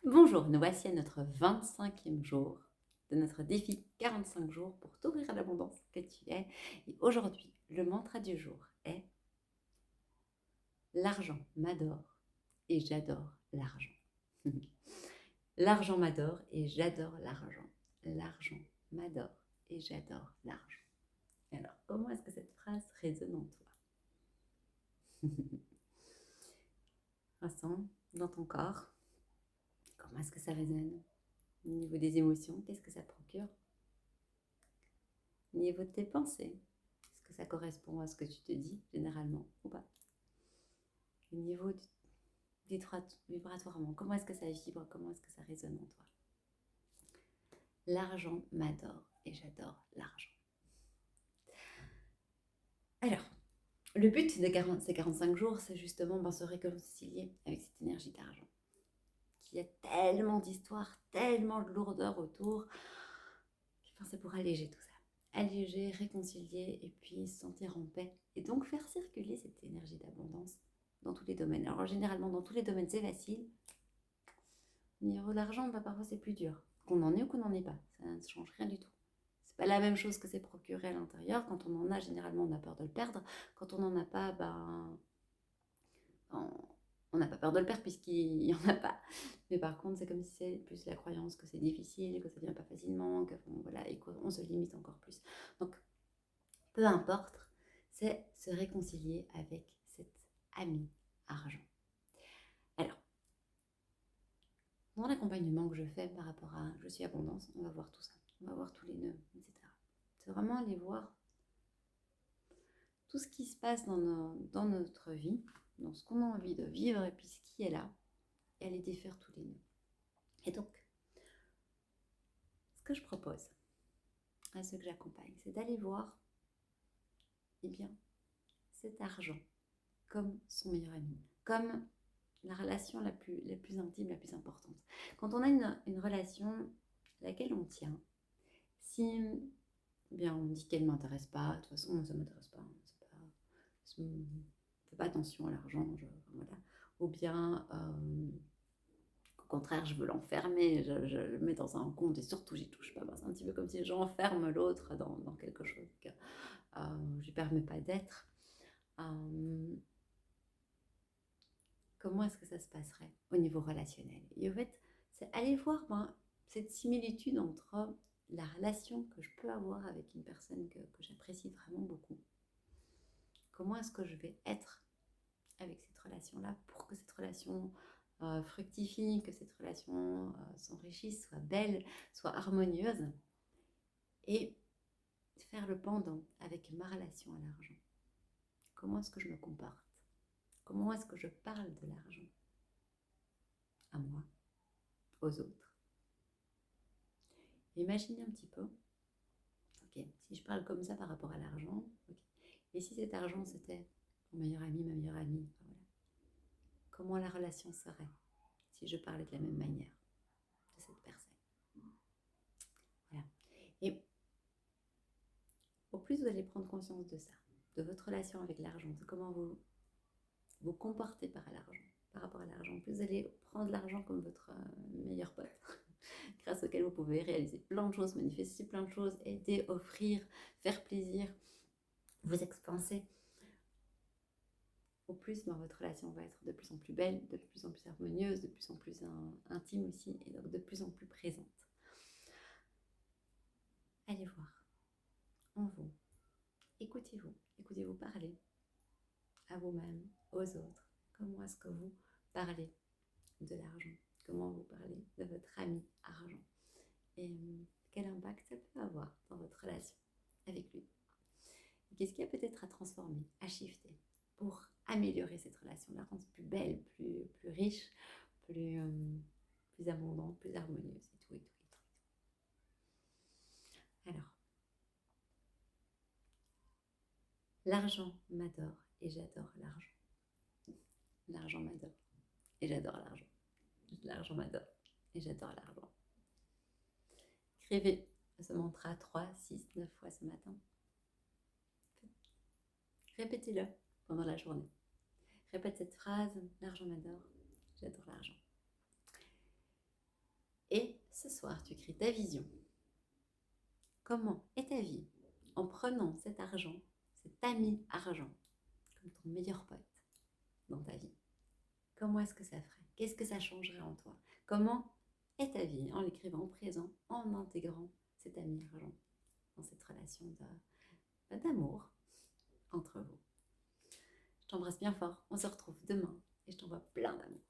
Bonjour, nous voici à notre 25e jour de notre défi 45 jours pour t'ouvrir à l'abondance que tu es. Et aujourd'hui, le mantra du jour est: l'argent m'adore et j'adore l'argent. L'argent m'adore et j'adore l'argent. L'argent m'adore et j'adore l'argent. Alors, comment est-ce que cette phrase résonne en toi? Ressens dans ton corps, comment est-ce que ça résonne? Au niveau des émotions, qu'est-ce que ça procure? Au niveau de tes pensées, est-ce que ça correspond à ce que tu te dis généralement ou pas? Au niveau vibratoirement, comment est-ce que ça vibre? Comment est-ce que ça résonne en toi? L'argent m'adore et j'adore l'argent. Alors, le but de ces 45 jours, c'est justement se réconcilier avec cette énergie d'argent, qui a tellement d'histoires, tellement de lourdeur autour. C'est pour alléger tout ça. Alléger, réconcilier et puis se sentir en paix. Et donc faire circuler cette énergie d'abondance dans tous les domaines. Alors généralement dans tous les domaines c'est facile. Au niveau de l'argent, parfois c'est plus dur. Qu'on en ait ou qu'on n'en ait pas. Ça ne change rien du tout. C'est pas la même chose que c'est procuré à l'intérieur. Quand on en a, généralement on a peur de le perdre. Quand on n'en a pas, on n'a pas peur de le perdre puisqu'il n'y en a pas. Mais par contre, c'est comme si c'est plus la croyance que c'est difficile, que ça ne vient pas facilement, voilà, et qu'on se limite encore plus. Donc, peu importe, c'est se réconcilier avec cet ami argent. Alors, dans l'accompagnement que je fais par rapport à Je suis abondance, on va voir tout ça. On va voir tous les nœuds, etc. C'est vraiment aller voir tout ce qui se passe dans notre vie, dans ce qu'on a envie de vivre et puis ce qui est là, et aller défaire tous les nœuds. Et donc, ce que je propose à ceux que j'accompagne, c'est d'aller voir, eh bien, cet argent comme son meilleur ami, comme la relation la plus intime, la plus importante. Quand on a une relation à laquelle on tient, si bien on dit qu'elle ne m'intéresse pas, de toute façon moi ça ne m'intéresse pas, je ne fais pas attention à l'argent, voilà. Ou bien au contraire je veux l'enfermer, je le mets dans un compte et surtout j'y touche pas. C'est un petit peu comme si j'enferme l'autre dans quelque chose que je lui permets pas d'être. Comment est-ce que ça se passerait au niveau relationnel? Et en fait, c'est aller voir cette similitude entre la relation que je peux avoir avec une personne que j'apprécie vraiment beaucoup. Comment est-ce que je vais être avec cette relation-là pour que cette relation fructifie, que cette relation s'enrichisse, soit belle, soit harmonieuse, et faire le pendant avec ma relation à l'argent. Comment est-ce que je me comporte? Comment est-ce que je parle de l'argent? À moi, aux autres. Imaginez un petit peu, ok, si je parle comme ça par rapport à l'argent, ok, et si cet argent c'était mon meilleur ami, ma meilleure amie, voilà, comment la relation serait si je parlais de la même manière de cette personne? Voilà. Et au plus vous allez prendre conscience de ça, de votre relation avec l'argent, de comment vous vous comportez par rapport à l'argent, plus vous allez prendre l'argent comme votre meilleur pote, grâce auquel vous pouvez réaliser plein de choses, manifester plein de choses, aider, offrir, faire plaisir, vous expanser. Au plus, votre relation va être de plus en plus belle, de plus en plus harmonieuse, de plus en plus intime aussi, et donc de plus en plus présente. Allez voir en vous, écoutez-vous parler à vous-même, aux autres. Comment est-ce que vous parlez de l'argent? Comment vous parlez de votre ami argent? Et quel impact ça peut avoir dans votre relation avec lui? Qu'est-ce qu'il y a peut-être à transformer, à shifter pour améliorer cette relation, la rendre plus belle, plus riche, plus abondante, plus harmonieuse et tout. Alors, l'argent m'adore et j'adore l'argent. L'argent m'adore et j'adore l'argent. L'argent m'adore et j'adore l'argent. Écrivez ce mantra 3, 6, 9 fois ce matin. Répétez-le pendant la journée. Répète cette phrase: l'argent m'adore, j'adore l'argent. Et ce soir, tu écris ta vision. Comment est ta vie en prenant cet argent, cet ami argent, comme ton meilleur pote dans ta vie? Comment est-ce que ça ferait? Qu'est-ce que ça changerait en toi? Comment est ta vie en l'écrivant au présent, en intégrant cet ami argent dans cette relation d'amour entre vous? Je t'embrasse bien fort. On se retrouve demain et je t'envoie plein d'amour.